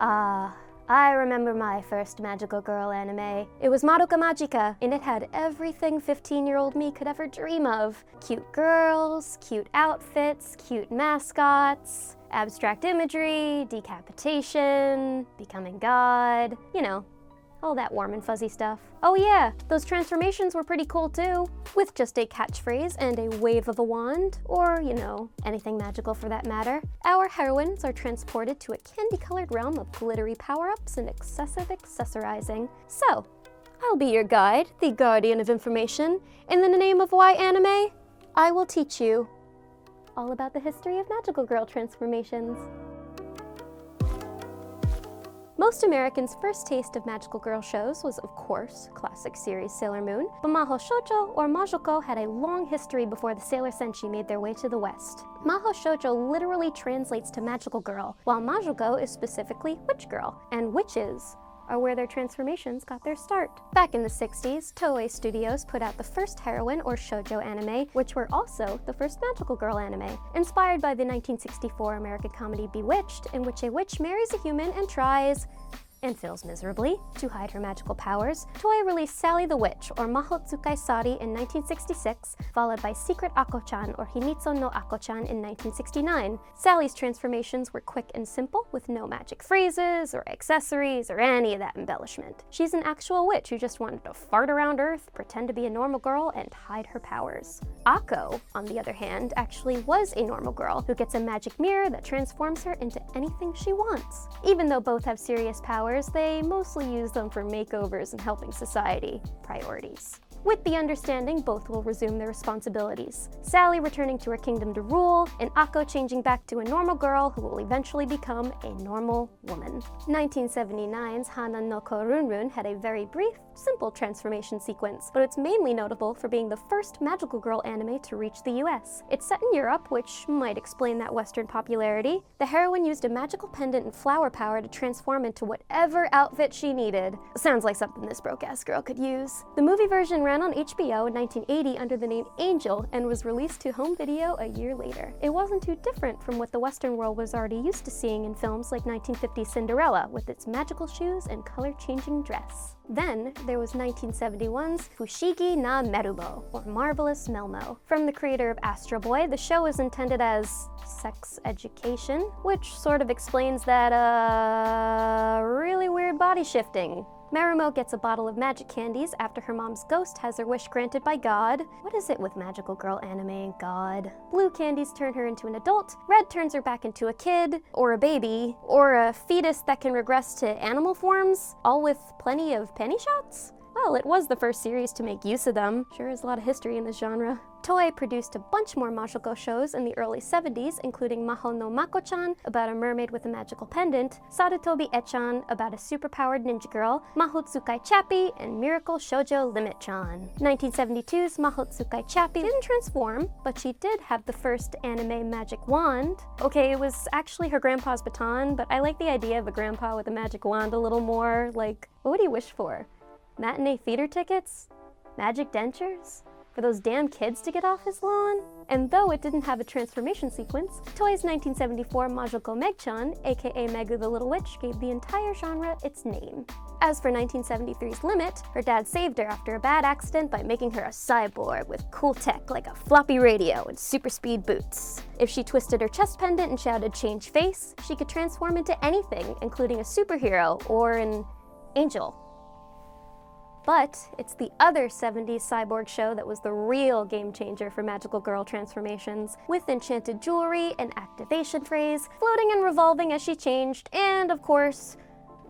I remember my first magical girl anime. It was Madoka Magica, and it had everything 15-year-old me could ever dream of. Cute girls, cute outfits, cute mascots, abstract imagery, decapitation, becoming God, you know, all that warm and fuzzy stuff. Oh yeah, those transformations were pretty cool too. With just a catchphrase and a wave of a wand, or, you know, anything magical for that matter, our heroines are transported to a candy-colored realm of glittery power-ups and excessive accessorizing. So, I'll be your guide, the guardian of information. In the name of why anime, I will teach you all about the history of magical girl transformations. Most Americans' first taste of magical girl shows was, of course, classic series Sailor Moon, but Mahou Shoujo or Majoko had a long history before the Sailor Senshi made their way to the West. Mahou Shoujo literally translates to magical girl, while Majoko is specifically witch girl, and witches are where their transformations got their start. Back in the 60s, Toei Studios put out the first heroine or shoujo anime, which were also the first magical girl anime, inspired by the 1964 American comedy Bewitched, in which a witch marries a human and tries, and fails miserably, to hide her magical powers. Toei released Sally the Witch, or Mahotsukai Sari, in 1966, followed by Secret Ako-chan, or Himitsu no Ako-chan, in 1969. Sally's transformations were quick and simple, with no magic phrases, or accessories, or any of that embellishment. She's an actual witch who just wanted to fart around Earth, pretend to be a normal girl, and hide her powers. Ako, on the other hand, actually was a normal girl who gets a magic mirror that transforms her into anything she wants. Even though both have serious powers, they mostly use them for makeovers and helping society priorities. With the understanding both will resume their responsibilities. Sally returning to her kingdom to rule, and Ako changing back to a normal girl who will eventually become a normal woman. 1979's Hana no Korunrun had a very brief, simple transformation sequence, but it's mainly notable for being the first magical girl anime to reach the US. It's set in Europe, which might explain that Western popularity. The heroine used a magical pendant and flower power to transform into whatever outfit she needed. Sounds like something this broke-ass girl could use. The movie version ran on HBO in 1980 under the name Angel and was released to home video a year later. It wasn't too different from what the Western world was already used to seeing in films like 1950's Cinderella, with its magical shoes and color-changing dress. Then, there was 1971's Fushigi na Merumo, or Marvelous Melmo. From the creator of Astro Boy, the show is intended as sex education, which sort of explains that, really weird body shifting. Merumo gets a bottle of magic candies after her mom's ghost has her wish granted by God. What is it with magical girl anime and God? Blue candies turn her into an adult, red turns her back into a kid, or a baby, or a fetus that can regress to animal forms, all with plenty of penny shots? Well, it was the first series to make use of them. Sure is a lot of history in this genre. Toei produced a bunch more Majoko shows in the early 70s, including Mahou no Mako-chan, about a mermaid with a magical pendant, Sarutobi Echan, about a superpowered ninja girl, Mahotsukai Chappie, and Miracle Shoujo Limit-chan. 1972's Mahotsukai Chappie didn't transform, but she did have the first anime magic wand. Okay, it was actually her grandpa's baton, but I like the idea of a grandpa with a magic wand a little more. Like, what would he wish for? Matinee theater tickets? Magic dentures? For those damn kids to get off his lawn? And though it didn't have a transformation sequence, Toei's 1974 Majoko Meg-chan, aka Megu the Little Witch, gave the entire genre its name. As for 1973's Limit, her dad saved her after a bad accident by making her a cyborg with cool tech like a floppy radio and super speed boots. If she twisted her chest pendant and shouted "change face," she could transform into anything, including a superhero or an angel. But it's the other 70s cyborg show that was the real game changer for magical girl transformations, with enchanted jewelry, an activation phrase, floating and revolving as she changed, and of course,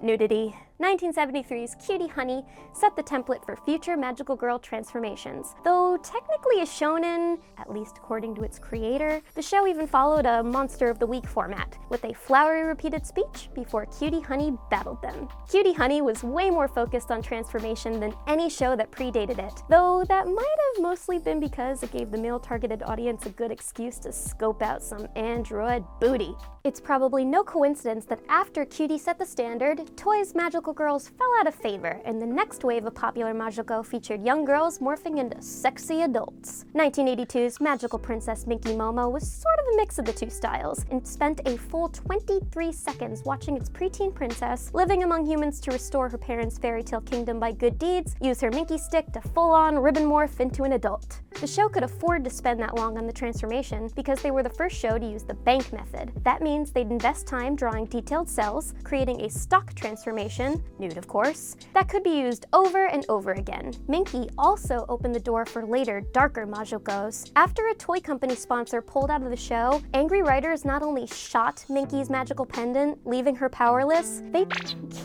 nudity. 1973's Cutie Honey set the template for future magical girl transformations. Though technically a shonen, at least according to its creator, the show even followed a Monster of the Week format, with a flowery repeated speech before Cutie Honey battled them. Cutie Honey was way more focused on transformation than any show that predated it, though that might have mostly been because it gave the male-targeted audience a good excuse to scope out some android booty. It's probably no coincidence that after Cutie set the standard, Toei's magical magical girls fell out of favor, and the next wave of popular Majiko featured young girls morphing into sexy adults. 1982's magical princess Minky Momo was sort of a mix of the two styles, and spent a full 23 seconds watching its preteen princess living among humans to restore her parents' fairy tale kingdom by good deeds, use her Minky stick to full-on ribbon morph into an adult. The show could afford to spend that long on the transformation because they were the first show to use the bank method. That means they'd invest time drawing detailed cells, creating a stock transformation, nude of course, that could be used over and over again. Minky also opened the door for later, darker Majikos. After a toy company sponsor pulled out of the show, angry writers not only shot Minky's magical pendant, leaving her powerless, they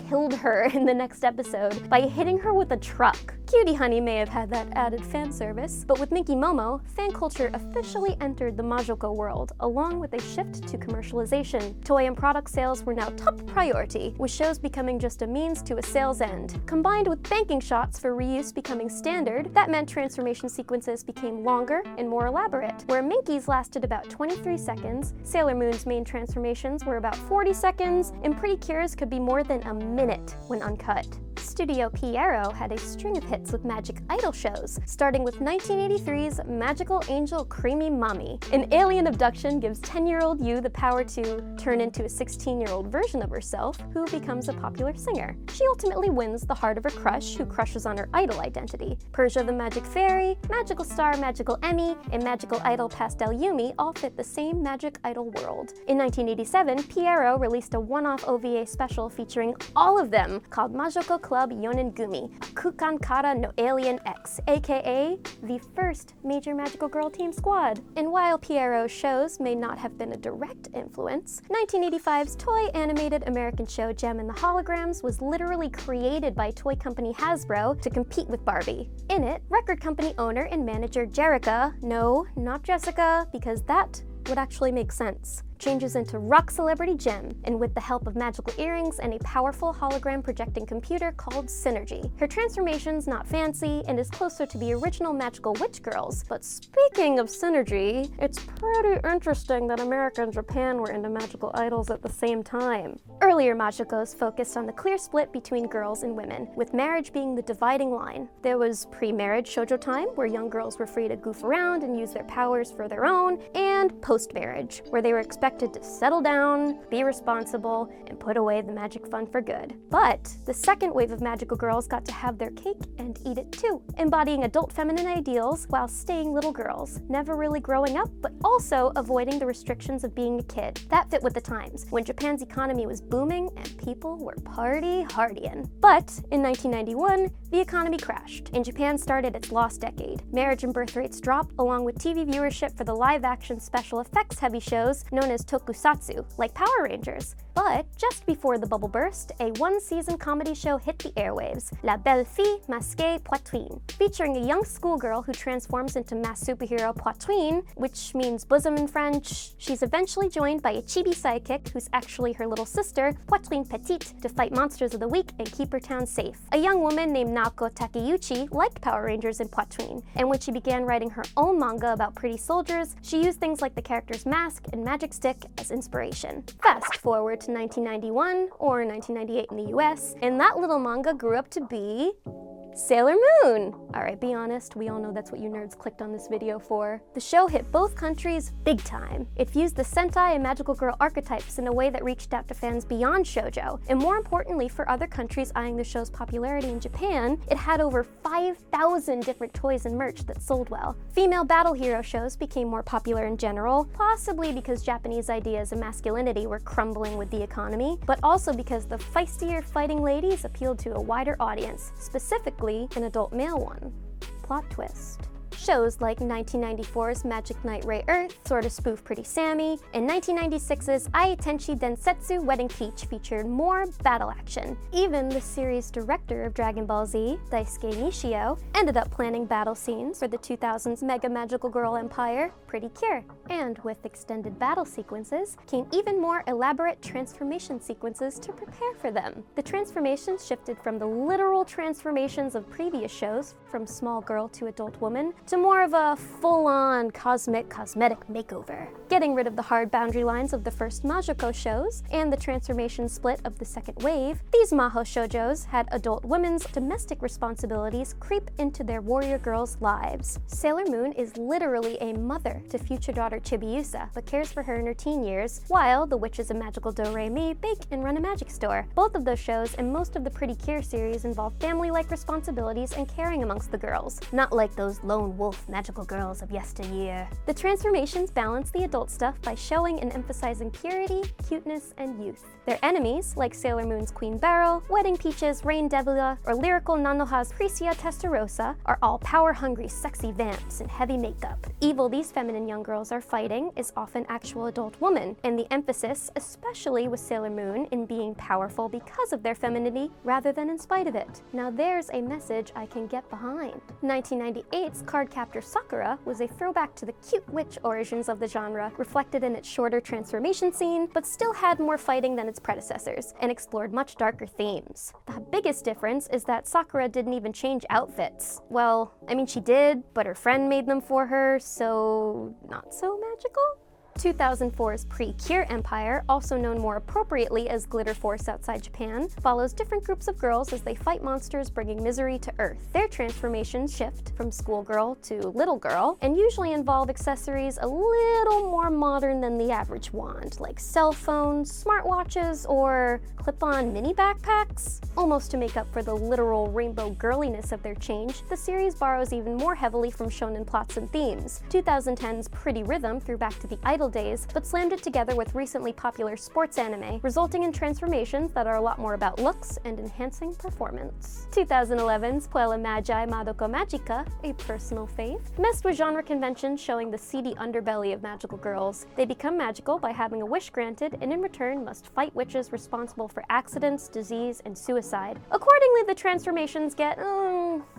killed her in the next episode by hitting her with a truck. Cutie Honey may have had that added fan service, but with Minky Momo, fan culture officially entered the Majiko world, along with a shift to commercialization. Toy and product sales were now top priority, with shows becoming just a means to a sales end. Combined with banking shots for reuse becoming standard, that meant transformation sequences became longer and more elaborate. Where Minky's lasted about 23 seconds, Sailor Moon's main transformations were about 40 seconds, and Pretty Cure's could be more than a minute when uncut. Studio Pierrot had a string of hits with magic idol shows, starting with 1983's magical angel Creamy Mami. An alien abduction gives 10-year-old Yu the power to turn into a 16-year-old version of herself, who becomes a popular singer. She ultimately wins the heart of her crush, who crushes on her idol identity. Persia the Magic Fairy, Magical Star Magical Emmy, and Magical Idol Pastel Yumi all fit the same magic idol world. In 1987, Pierrot released a one-off OVA special featuring all of them, called Majiko Club Yonen Gumi, Kukan Kara no Alien X, aka the first major magical girl team squad. And while Pierrot's shows may not have been a direct influence, 1985's toy animated American show Gem and the Holograms was literally created by toy company Hasbro to compete with Barbie. In it, record company owner and manager Jerrica, no, not Jessica, because that would actually make sense, changes into rock celebrity Gem, and with the help of magical earrings and a powerful hologram projecting computer called Synergy. Her transformation's not fancy and is closer to the original magical witch girls, but speaking of Synergy, it's pretty interesting that America and Japan were into magical idols at the same time. Earlier Majikos focused on the clear split between girls and women, with marriage being the dividing line. There was pre-marriage shoujo time, where young girls were free to goof around and use their powers for their own, and post-marriage, where they were expected to settle down, be responsible, and put away the magic fun for good. But the second wave of magical girls got to have their cake and eat it too, embodying adult feminine ideals while staying little girls, never really growing up, but also avoiding the restrictions of being a kid. That fit with the times, when Japan's economy was booming and people were party-hardying. But in 1991, the economy crashed, and Japan started its lost decade. Marriage and birth rates dropped, along with TV viewership for the live-action special effects-heavy shows known as tokusatsu, like Power Rangers. But just before the bubble burst, a one-season comedy show hit the airwaves, La Belle Fille Masquée Poitrine, featuring a young schoolgirl who transforms into mass superhero Poitrine, which means bosom in French. She's eventually joined by a chibi sidekick who's actually her little sister, Poitrine Petite, to fight monsters of the week and keep her town safe. A young woman named Naoko Takeuchi liked Power Rangers and Poitrine, and when she began writing her own manga about pretty soldiers, she used things like the character's mask and magic stick as inspiration. Fast forward to 1991, or 1998 in the US, and that little manga grew up to be Sailor Moon! Alright, be honest, we all know that's what you nerds clicked on this video for. The show hit both countries big time. It fused the Sentai and magical girl archetypes in a way that reached out to fans beyond shoujo, and more importantly for other countries eyeing the show's popularity in Japan, it had over 5,000 different toys and merch that sold well. Female battle hero shows became more popular in general, possibly because Japanese ideas of masculinity were crumbling with the economy, but also because the feistier fighting ladies appealed to a wider audience, specifically an adult male one. Plot twist. Shows like 1994's Magic Knight Rayearth sort of spoof Pretty Sammy, and 1996's Ai Tenshi Densetsu Wedding Peach featured more battle action. Even the series director of Dragon Ball Z, Daisuke Nishio, ended up planning battle scenes for the 2000s Mega Magical Girl Empire, Pretty Cure. And with extended battle sequences came even more elaborate transformation sequences to prepare for them. The transformations shifted from the literal transformations of previous shows, from small girl to adult woman, to to more of a full-on cosmetic makeover. Getting rid of the hard boundary lines of the first Magico shows and the transformation split of the second wave, these Maho shoujos had adult women's domestic responsibilities creep into their warrior girls' lives. Sailor Moon is literally a mother to future daughter Chibiusa, but cares for her in her teen years, while the witches of Magical Do-Re-Mi bake and run a magic store. Both of those shows and most of the Pretty Cure series involve family-like responsibilities and caring amongst the girls, not like those lone wolf magical girls of yesteryear. The transformations balance the adult stuff by showing and emphasizing purity, cuteness, and youth. Their enemies, like Sailor Moon's Queen Beryl, Wedding Peach's Rain Debula, or lyrical Nanoha's Prisia Testarossa, are all power-hungry, sexy vamps in heavy makeup. Evil these feminine young girls are fighting is often actual adult women, and the emphasis, especially with Sailor Moon, in being powerful because of their femininity rather than in spite of it. Now there's a message I can get behind. 1998's Cardcaptor Sakura was a throwback to the cute witch origins of the genre, reflected in its shorter transformation scene, but still had more fighting than its predecessors, and explored much darker themes. The biggest difference is that Sakura didn't even change outfits. Well, I mean she did, but her friend made them for her, so not so magical? 2004's Pre-Cure Empire, also known more appropriately as Glitter Force outside Japan, follows different groups of girls as they fight monsters bringing misery to Earth. Their transformations shift from schoolgirl to little girl, and usually involve accessories a little more modern than the average wand, like cell phones, smartwatches, or clip-on mini backpacks. Almost to make up for the literal rainbow girliness of their change, the series borrows even more heavily from shonen plots and themes. 2010's Pretty Rhythm threw back to the idol days, but slammed it together with recently popular sports anime, resulting in transformations that are a lot more about looks and enhancing performance. 2011's Puella Magi Madoka Magica, a personal fave, messed with genre conventions showing the seedy underbelly of magical girls. They become magical by having a wish granted, and in return must fight witches responsible for accidents, disease, and suicide. Accordingly, the transformations get,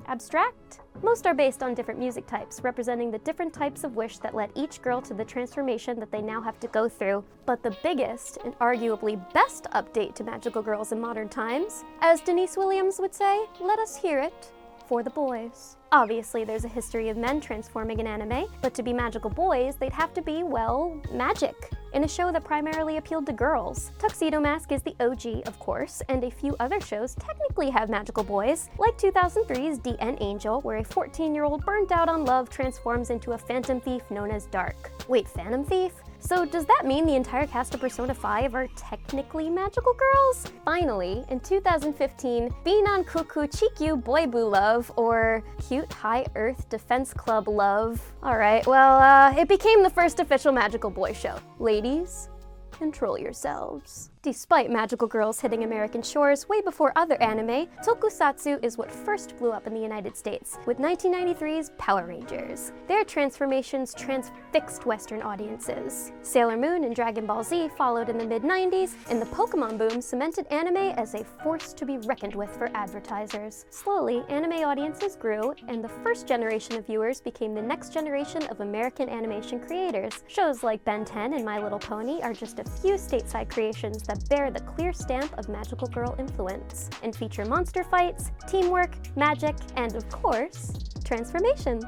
abstract? Most are based on different music types, representing the different types of wish that led each girl to the transformation that they now have to go through. But the biggest, and arguably best update to magical girls in modern times, as Denise Williams would say, let us hear it for the boys. Obviously, there's a history of men transforming in anime, but to be magical boys, they'd have to be, well, magic, in a show that primarily appealed to girls. Tuxedo Mask is the OG, of course, and a few other shows technically have magical boys, like 2003's DN Angel, where a 14-year-old burnt out on love transforms into a phantom thief known as Dark. Wait, Phantom Thief? So does that mean the entire cast of Persona 5 are technically magical girls? Finally, in 2015, Binan Kuku Chikyu Boybu Love, or Cute High Earth Defense Club Love. Alright, well, it became the first official magical boy show. Ladies, control yourselves. Despite magical girls hitting American shores way before other anime, tokusatsu is what first blew up in the United States, with 1993's Power Rangers. Their transformations transfixed Western audiences. Sailor Moon and Dragon Ball Z followed in the mid-90s, and the Pokemon boom cemented anime as a force to be reckoned with for advertisers. Slowly, anime audiences grew, and the first generation of viewers became the next generation of American animation creators. Shows like Ben 10 and My Little Pony are just a few stateside creations that bear the clear stamp of magical girl influence, and feature monster fights, teamwork, magic, and of course, transformations.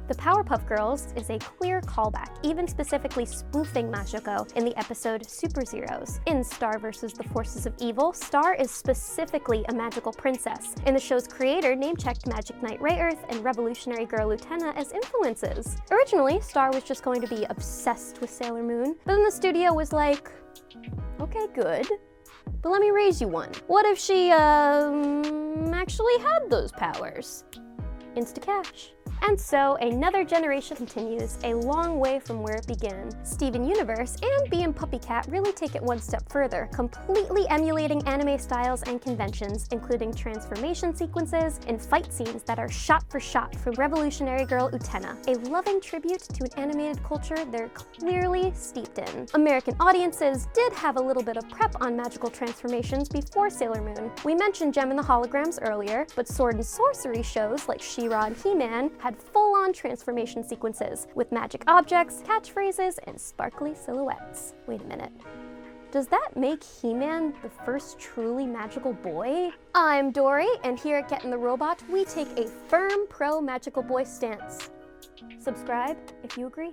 The Powerpuff Girls is a clear callback, even specifically spoofing Magico in the episode Super Zeros. In Star vs. the Forces of Evil, Star is specifically a magical princess, and the show's creator name-checked Magic Knight Rayearth and revolutionary Girl Utena as influences. Originally, Star was just going to be obsessed with Sailor Moon, but then the studio was like, okay, good, but let me raise you one. What if she, actually had those powers? Insta-cash. And so, another generation continues, a long way from where it began. Steven Universe and Bee and Puppycat really take it one step further, completely emulating anime styles and conventions, including transformation sequences and fight scenes that are shot for shot from revolutionary Girl Utena, a loving tribute to an animated culture they're clearly steeped in. American audiences did have a little bit of prep on magical transformations before Sailor Moon. We mentioned Gem and the Holograms earlier, but sword and sorcery shows like She-Ra and He-Man had full-on transformation sequences with magic objects, catchphrases, and sparkly silhouettes. Wait a minute. Does that make He-Man the first truly magical boy? I'm Dory, and here at GetintheRobot, we take a firm pro-magical boy stance. Subscribe if you agree.